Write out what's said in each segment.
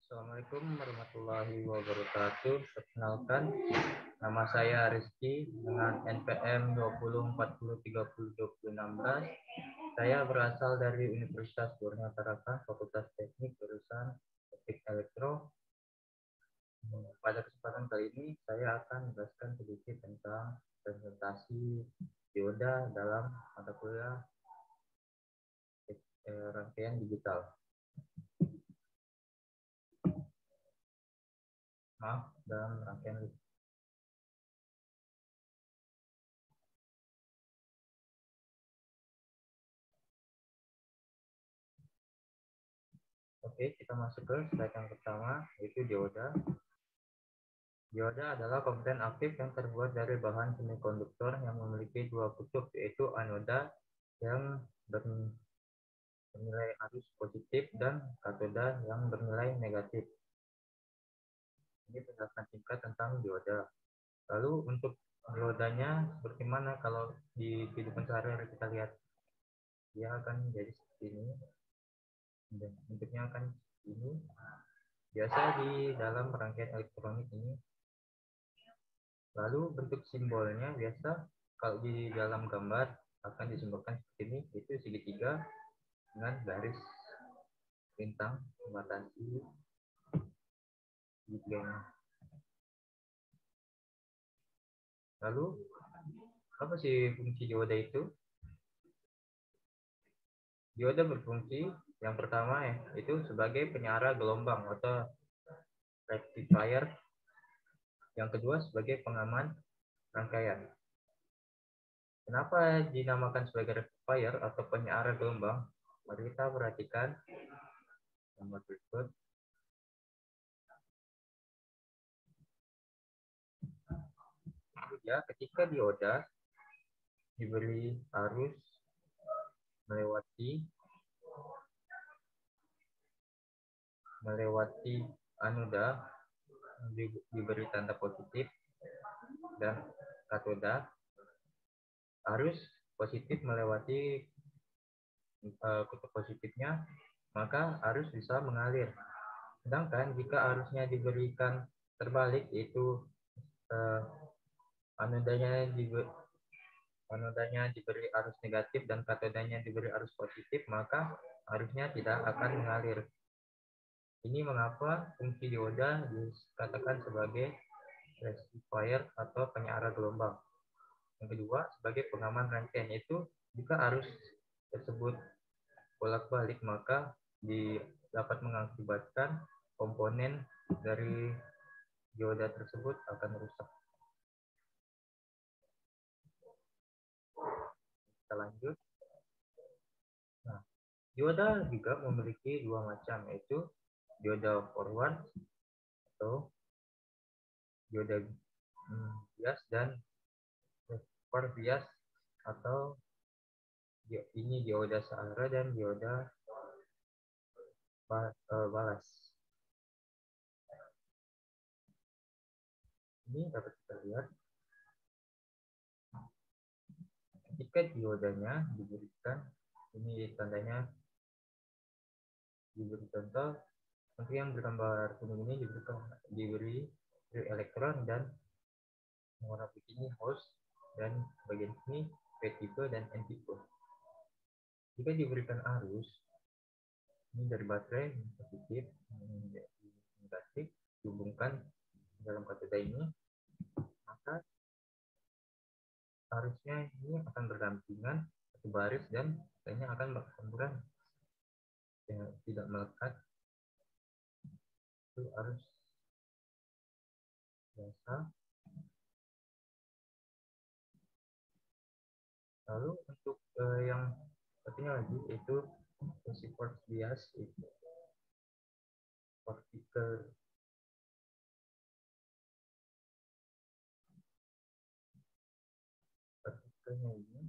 Assalamualaikum warahmatullahi wabarakatuh. Perkenalkan, nama saya Rizky dengan NPM 2040302016. Saya berasal dari Universitas Borneo Tarakan, Fakultas Teknik jurusan Teknik Elektro. Pada kesempatan kali ini saya akan menjelaskan sedikit tentang presentasi dioda dalam mata kuliah rangkaian digital. Dalam rangkaian Oke, kita masuk ke slide yang pertama, yaitu dioda. Dioda adalah komponen aktif yang terbuat dari bahan semikonduktor yang memiliki dua kutub, yaitu anoda yang bernilai arus positif dan katoda yang bernilai negatif. Ini penjelasan singkat tentang dioda. Lalu untuk diodanya bagaimana kalau di kehidupan sehari-hari kita lihat? Dia akan jadi seperti ini. Dan bentuknya akan seperti ini. Biasa di dalam rangkaian elektronik ini. Lalu bentuk simbolnya biasa kalau di dalam gambar akan disimbolkan seperti ini, itu segitiga dengan garis bintang membatasi segitiganya. Lalu apa sih fungsi dioda itu? Dioda berfungsi yang pertama itu sebagai penyara gelombang atau rectifier. Yang kedua sebagai pengaman rangkaian. Kenapa dinamakan sebagai rectifier atau penyara gelombang? Mari kita perhatikan gambar berikut. Ya, ketika dioda diberi arus melewati anoda, diberi tanda positif, dan katoda, arus positif melewati kutub positifnya, maka arus bisa mengalir. Sedangkan jika arusnya diberikan terbalik, yaitu anodanya diberi arus negatif dan katodanya diberi arus positif, maka arusnya tidak akan mengalir. Ini mengapa fungsi dioda dikatakan sebagai rectifier atau penyara gelombang. Yang kedua, sebagai pengaman rangkaian, yaitu jika arus tersebut bolak-balik, maka dapat mengakibatkan komponen dari dioda tersebut akan rusak. Kita lanjut. Nah, dioda juga memiliki dua macam, yaitu dioda forward atau dioda bias dan reverse bias, atau ini dioda searah dan dioda balas. Ini dapat kita lihat ketika diodanya diberikan, ini tandanya diberi contoh, untuk yang bergambar kuning ini diberi elektron dan warna putih ini host, dan bagian sini P tipe dan N tipe. Jika diberikan arus ini dari baterai positif negatif dihubungkan dalam katoda ini, maka arusnya ini akan berdampingan satu baris dan katanya akan berhamburan, tidak melekat. Itu arus biasa. Lalu untuk yang satunya lagi itu support bias, itu partikelnya ini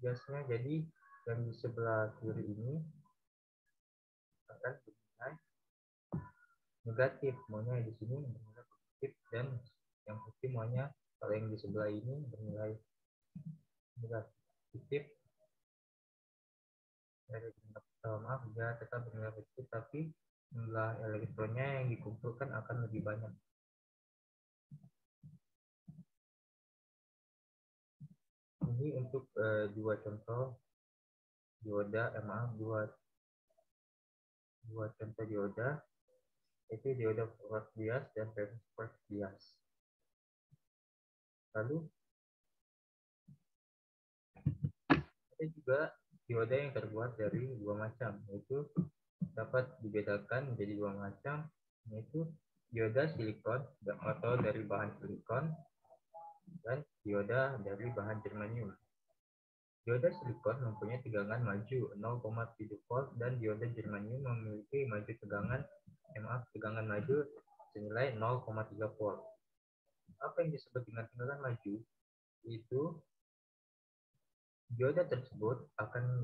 biasanya, jadi yang di sebelah kiri ini akan bernilai negatif, maunya di sini bernilai positif, dan yang putih maunya kalau yang di sebelah ini bernilai negatif dari maaf, dia tetap bernilai positif, tapi jumlah elektronnya yang dikumpulkan akan lebih banyak. Ini untuk dua contoh dioda, dua contoh dioda, itu dioda forward bias dan reverse bias. Lalu ada juga dioda yang terbuat dari dua macam, yaitu dapat dibedakan menjadi dua macam, yaitu dioda silikon atau dari bahan silikon dan dioda dari bahan germanium. Dioda silikon mempunyai tegangan maju 0,7 volt dan dioda germanium memiliki tegangan maju senilai 0,3 volt. Apa yang disebut dengan tegangan maju? Itu dioda tersebut akan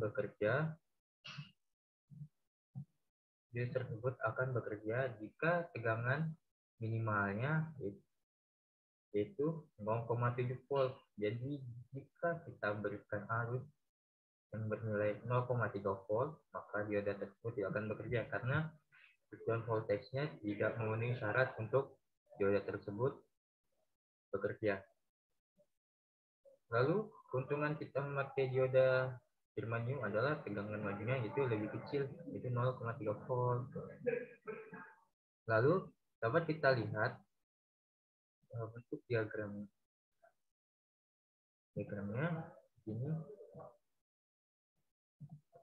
bekerja jika tegangan minimalnya yaitu 0,7 volt. Jadi jika kita berikan arus yang bernilai 0,3 volt, maka dioda tersebut tidak akan bekerja karena breakdown voltage-nya tidak memenuhi syarat untuk dioda tersebut bekerja. Lalu keuntungan kita memakai dioda germanium adalah tegangan majunya itu lebih kecil, itu 0,3 volt. Lalu dapat kita lihat bentuk diagramnya ini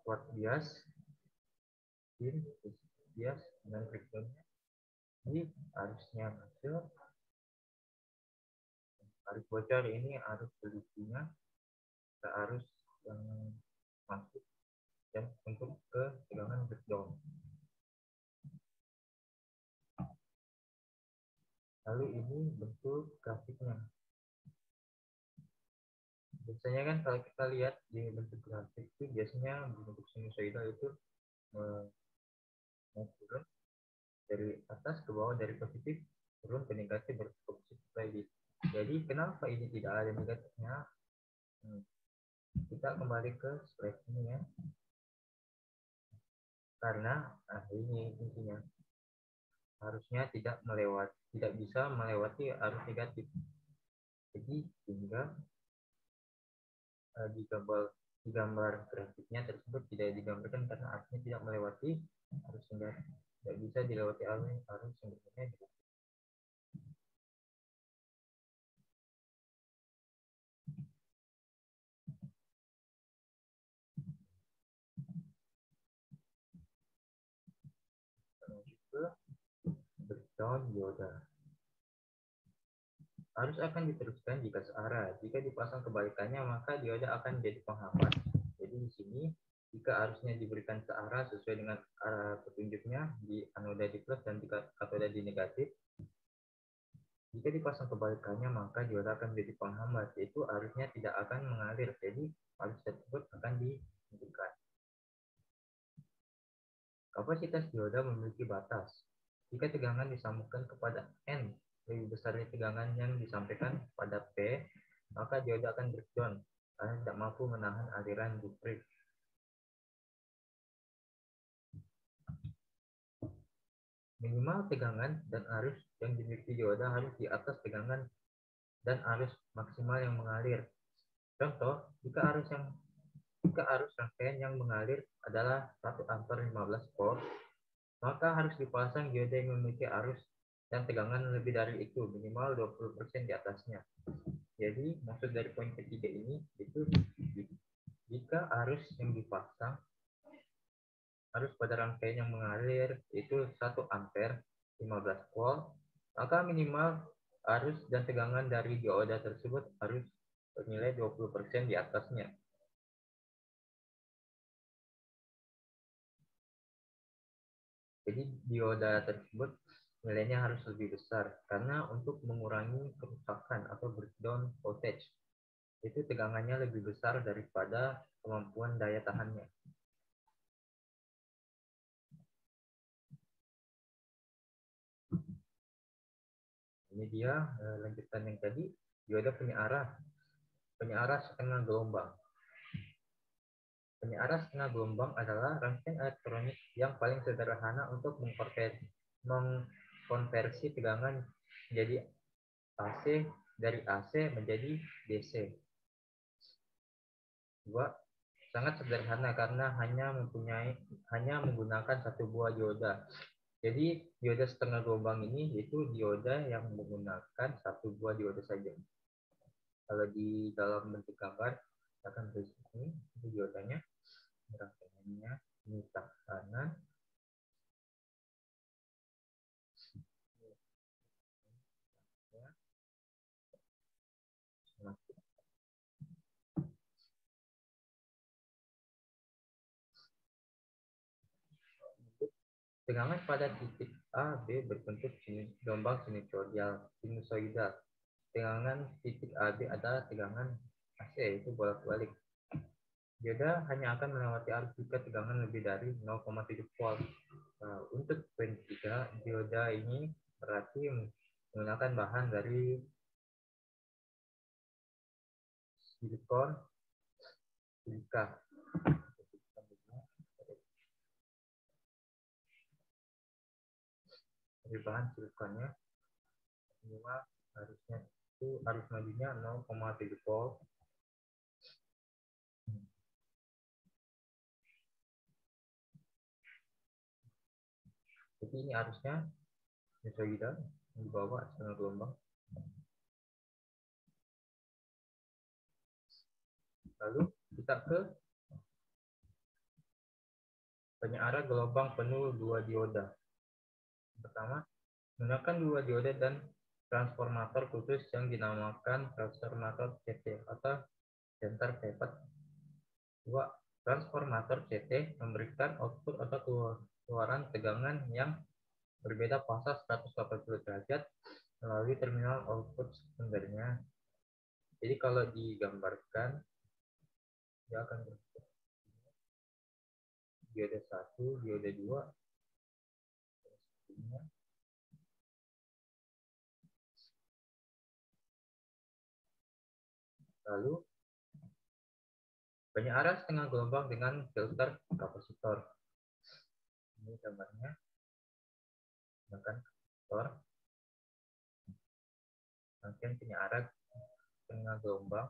forward bias, bias dan breakdown-nya. Jadi arusnya masuk, arus bocor ini arus selisihnya, arus yang masuk dan untuk ke tegangan breakdown. Lalu ini bentuk grafiknya. Biasanya kan kalau kita lihat di bentuk grafik itu biasanya bentuk sinusoidal itu turun dari atas ke bawah, dari positif turun ke negatif, berpositif lagi. Jadi kenapa ini tidak ada negatifnya? Kita kembali ke slide ini ya. Karena ini intinya harusnya tidak bisa melewati arus negatif. Jadi sehingga di gambar grafiknya tersebut tidak digambarkan karena arusnya tidak melewati arus negatif, tidak bisa dilewati arus yang berbentuk negatif. Breakdown dioda. Arus akan diteruskan jika searah. Jika dipasang kebalikannya, maka dioda akan menjadi penghambat. Jadi di sini, jika arusnya diberikan searah sesuai dengan arah petunjuknya di anoda di plus dan di katoda di negatif, jika dipasang kebalikannya, maka dioda akan menjadi penghambat, yaitu arusnya tidak akan mengalir. Jadi arus tersebut akan dihentikan. Kapasitas dioda memiliki batas. Jika tegangan disambungkan kepada N lebih besar dari tegangan yang disampaikan pada P, maka dioda akan breakdown karena tidak mampu menahan aliran listrik. Minimal tegangan dan arus yang dimiliki dioda harus di atas tegangan dan arus maksimal yang mengalir. Contoh, jika arus rangkaian yang mengalir adalah 1 ampere 15 volt, maka harus dipasang dioda yang memiliki arus dan tegangan lebih dari itu, minimal 20% di atasnya. Jadi maksud dari poin ketiga ini itu jika arus yang dipasang, arus pada rangkaian yang mengalir itu 1 ampere 15 volt, maka minimal arus dan tegangan dari dioda tersebut harus bernilai 20% di atasnya. Jadi dioda tersebut nilainya harus lebih besar karena untuk mengurangi kerusakan atau breakdown voltage itu tegangannya lebih besar daripada kemampuan daya tahannya. Ini dia lanjutan yang tadi, dioda punya arah setengah gelombang. Penyiaran setengah gelombang adalah rangkaian elektronik yang paling sederhana untuk mengkonversi tegangan menjadi AC dari AC menjadi DC. Dua, sangat sederhana karena hanya menggunakan satu buah dioda. Jadi dioda setengah gelombang ini yaitu dioda yang menggunakan satu buah dioda saja. Kalau di dalam bentuk gambar akan tulis ini itu diodanya, rangkaiannya ini tak kanan, tegangan pada titik A, B berbentuk gelombang sinusoidal. Tegangan titik A, B adalah tegangan AC, yaitu bolak-balik. Dioda hanya akan melewati arus jika tegangan lebih dari 0,7 volt. Nah, untuk poin 3, dioda ini berarti menggunakan bahan dari silikon, silika. Dari bahan silikonnya minimal harusnya itu arus majunya 0,7 volt. Jadi ini arusnya sinusoidal di bawah setengah gelombang. Lalu kita ke penyiaran gelombang penuh dua dioda. Pertama, menggunakan dua dioda dan transformator khusus yang dinamakan transformator CT atau center pivot. Dua, transformator CT memberikan output atau keluaran tegangan yang berbeda fasa 180 derajat melalui terminal output sekundernya. Jadi kalau digambarkan, dia akan berbentuk dioda 1, dioda 2, lalu penyiaran setengah gelombang dengan filter kapasitor. Ini gambarnya, menggunakan kapasitor. Rangkaian penyiaran setengah gelombang.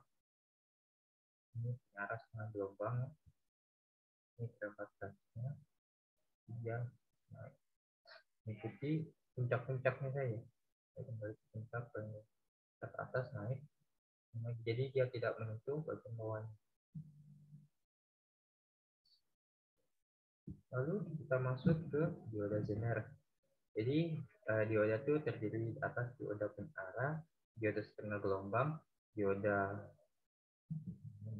Ini penyiaran setengah gelombang. Ini berapa transnya? Dia naik. Mengikuti puncak-puncaknya saja. Kembali ke puncak ke atas naik. Jadi dia tidak menentu bagian bawahnya. Lalu kita masuk ke dioda Zener. Jadi dioda itu terdiri atas dioda penyiaran, dioda setengah gelombang, dioda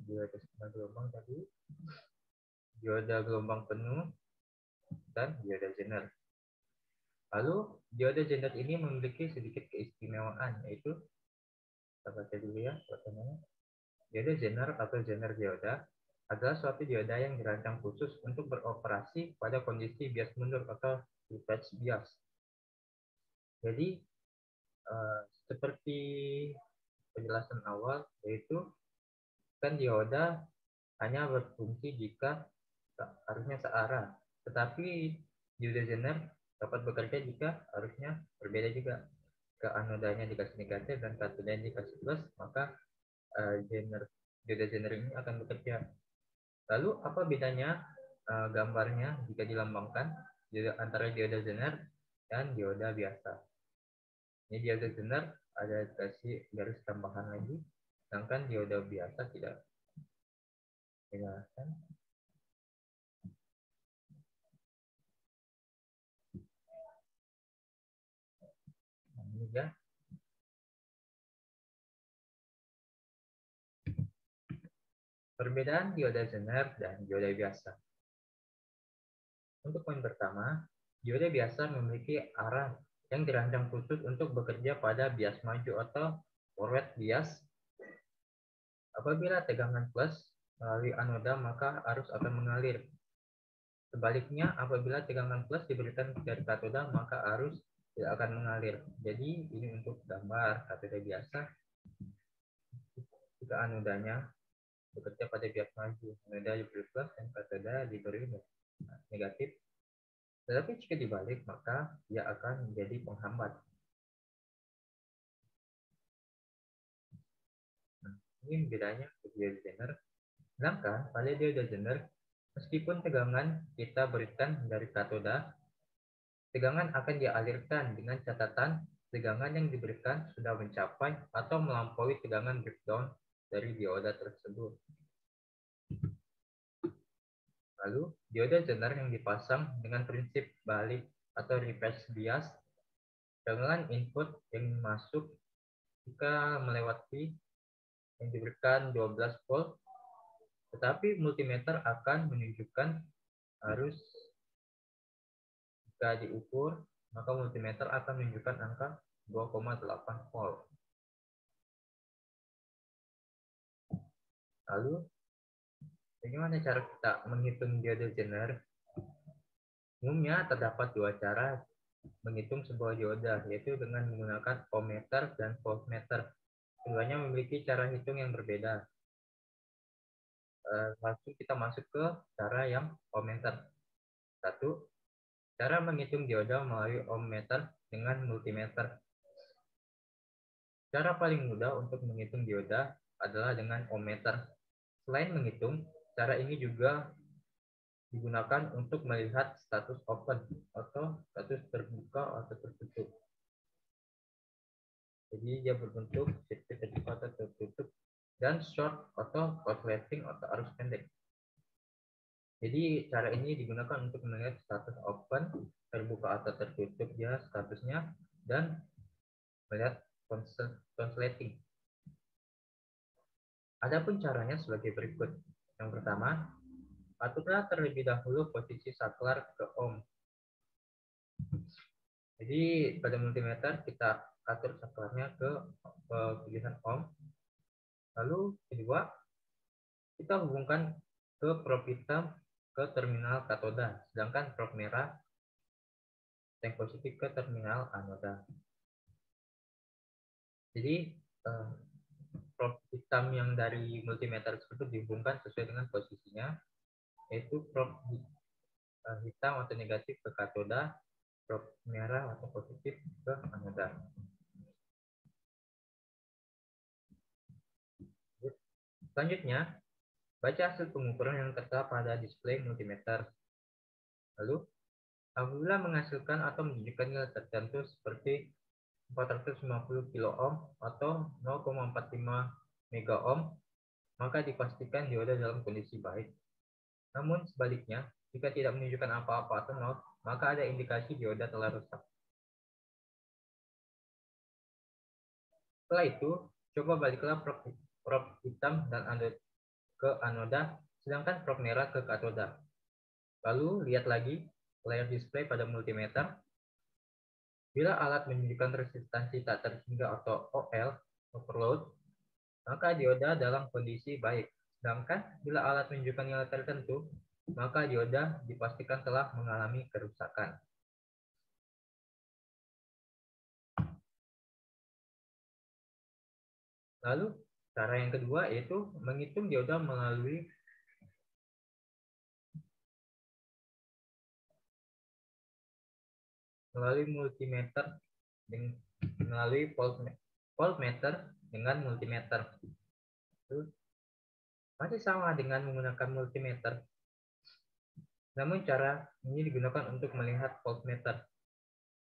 setengah gelombang tadi, dioda gelombang penuh, dan dioda Zener. Lalu dioda Zener ini memiliki sedikit keistimewaan, yaitu kita baca dulu ya pertanyaannya. Dioda Zener atau Zener dioda adalah suatu dioda yang dirancang khusus untuk beroperasi pada kondisi bias mundur atau voltage bias. Jadi seperti penjelasan awal, yaitu kan dioda hanya berfungsi jika arusnya searah, tetapi dioda Zener dapat bekerja jika arusnya berbeda juga. Ke anodanya dikasih negatif dan katodanya dikasih plus, maka dioda Zener ini akan bekerja. Lalu apa bedanya gambarnya jika dilambangkan antara dioda Zener dan dioda biasa? Ini dioda Zener ada dikasih garis tambahan lagi, sedangkan dioda biasa tidak. Jelaskan. Nah, ini ya. Perbedaan dioda Zener dan dioda biasa. Untuk poin pertama, dioda biasa memiliki arah yang dirancang khusus untuk bekerja pada bias maju atau forward bias. Apabila tegangan plus melalui anoda, maka arus akan mengalir. Sebaliknya, apabila tegangan plus diberikan dari katoda, maka arus tidak akan mengalir. Jadi, ini untuk gambar katoda biasa. Jika anodanya bekerja pada bias maju, anoda diberi plus dan katoda diberi negatif. Tetapi jika dibalik, maka dia akan menjadi penghambat. Nah, ini bedanya untuk dioda Zener. Sedangkan pada dioda Zener, meskipun tegangan kita berikan dari katoda, tegangan akan dialirkan dengan catatan tegangan yang diberikan sudah mencapai atau melampaui tegangan breakdown dari dioda tersebut. Lalu, dioda Zener yang dipasang dengan prinsip balik atau reverse bias, tegangan input yang masuk jika melewati yang diberikan 12 volt, tetapi multimeter akan menunjukkan arus jika diukur, maka multimeter akan menunjukkan angka 2,8 volt. Lalu, bagaimana cara kita menghitung dioda Zener? Umumnya terdapat dua cara menghitung sebuah dioda, yaitu dengan menggunakan ohmmeter dan voltmeter. Keduanya memiliki cara hitung yang berbeda. Langsung kita masuk ke cara yang ohmmeter. 1. Cara menghitung dioda melalui ohmmeter dengan multimeter. Cara paling mudah untuk menghitung dioda adalah dengan ohmmeter. Selain menghitung, cara ini juga digunakan untuk melihat status open atau status terbuka atau tertutup. Jadi dia berbentuk sirkuit terbuka atau tertutup, dan short atau oscillating atau arus pendek. Jadi cara ini digunakan untuk melihat status open, terbuka atau tertutup dia statusnya, dan melihat oscillating. Adapun caranya sebagai berikut. Yang pertama, aturlah terlebih dahulu posisi saklar ke ohm. Jadi pada multimeter kita atur saklarnya ke pilihan ohm. Lalu kedua, kita hubungkan ke probe hitam ke terminal katoda, sedangkan probe merah yang positif ke terminal anoda. Jadi probe hitam yang dari multimeter tersebut dihubungkan sesuai dengan posisinya, yaitu probe hitam atau negatif ke katoda, probe merah atau positif ke anoda. Selanjutnya, baca hasil pengukuran yang tertera pada display multimeter. Lalu, apabila menghasilkan atau menunjukkan nilai tertentu seperti 450 kilo ohm atau 0,45 mega ohm, maka dipastikan dioda dalam kondisi baik. Namun sebaliknya, jika tidak menunjukkan apa-apa atau nol, maka ada indikasi dioda telah rusak. Setelah itu, coba baliklah probe hitam dan ke anoda, sedangkan probe merah ke katoda. Lalu lihat lagi layar display pada multimeter. Bila alat menunjukkan resistansi tak terhingga atau OL, overload, maka dioda dalam kondisi baik. Sedangkan bila alat menunjukkan nilai tertentu, maka dioda dipastikan telah mengalami kerusakan. Lalu, cara yang kedua yaitu menghitung dioda melalui multimeter, melalui voltmeter dengan multimeter. Itu masih sama dengan menggunakan multimeter. Namun cara ini digunakan untuk melihat voltmeter.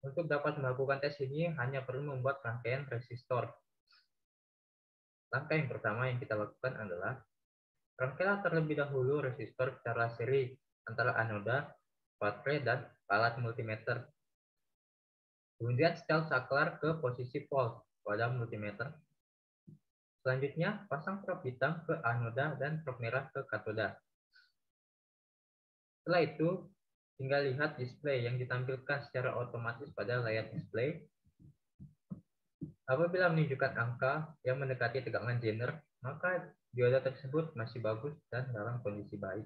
Untuk dapat melakukan tes ini hanya perlu membuat rangkaian resistor. Langkah yang pertama yang kita lakukan adalah rangkailah terlebih dahulu resistor secara seri antara anoda, baterai, dan alat multimeter. Kemudian setel saklar ke posisi volt pada multimeter. Selanjutnya, pasang probe hitam ke anoda dan probe merah ke katoda. Setelah itu, tinggal lihat display yang ditampilkan secara otomatis pada layar display. Apabila menunjukkan angka yang mendekati tegangan Zener, maka dioda tersebut masih bagus dan dalam kondisi baik.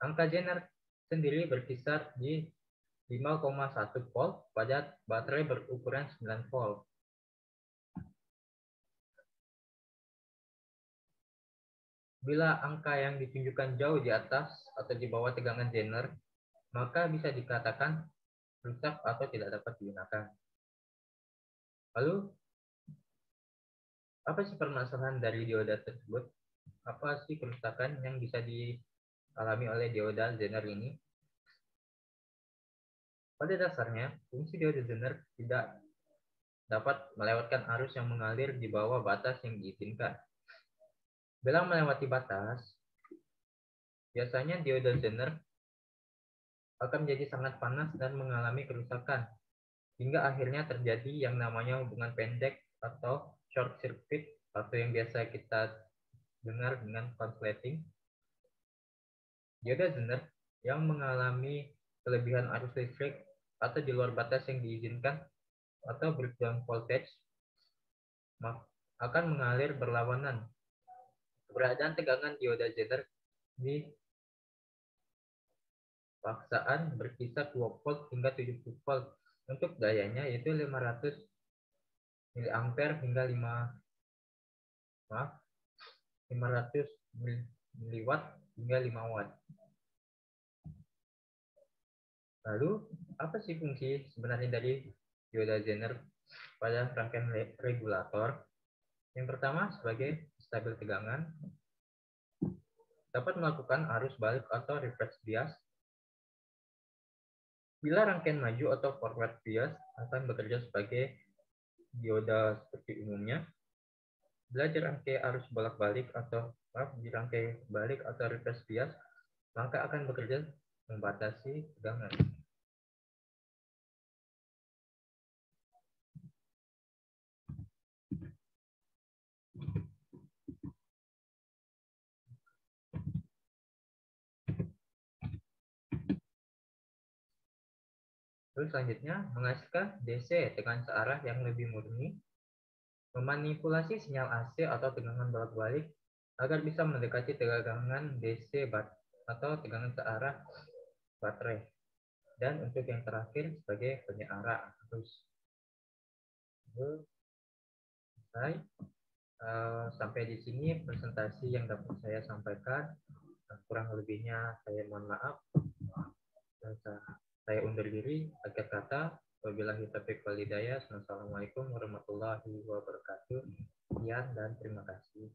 Angka Zener sendiri berkisar di 5,1 volt pada baterai berukuran 9 volt. Bila angka yang ditunjukkan jauh di atas atau di bawah tegangan Zener, maka bisa dikatakan rusak atau tidak dapat digunakan. Lalu, apa sih permasalahan dari dioda tersebut? Apa sih kerusakan yang bisa dialami oleh dioda Zener ini? Pada dasarnya, fungsi dioda Zener tidak dapat melewatkan arus yang mengalir di bawah batas yang diizinkan. Bila melewati batas, biasanya dioda Zener akan menjadi sangat panas dan mengalami kerusakan, hingga akhirnya terjadi yang namanya hubungan pendek atau short circuit, atau yang biasa kita dengar dengan konsleting. Dioda Zener yang mengalami kelebihan arus listrik atau di luar batas yang diizinkan atau breakdown voltage akan mengalir berlawanan. Keberadaan tegangan dioda Zener di paksaan berkisar 2 volt hingga 70 volt. Untuk dayanya yaitu 500 mA hingga 500 mW hingga 5 watt. Lalu, apa sih fungsi sebenarnya dari dioda Zener pada rangkaian regulator? Yang pertama, sebagai stabil tegangan, dapat melakukan arus balik atau reverse bias. Bila rangkaian maju atau forward bias akan bekerja sebagai dioda seperti umumnya. Bila dirangkai arus bolak-balik atau dirangkai balik atau reverse bias, maka akan bekerja membatasi tegangan. Terus selanjutnya, menghasilkan DC dengan searah yang lebih murni, memanipulasi sinyal AC atau tegangan bolak-balik agar bisa mendekati tegangan DC atau tegangan searah baterai. Dan untuk yang terakhir sebagai penyeara arus. Selesai. Sampai di sini presentasi yang dapat saya sampaikan. Kurang lebihnya saya mohon maaf. Saya undur diri. Akhir kata, wabillahi taufiq wal hidayah. Assalamualaikum warahmatullahi wabarakatuh. Sekian dan terima kasih.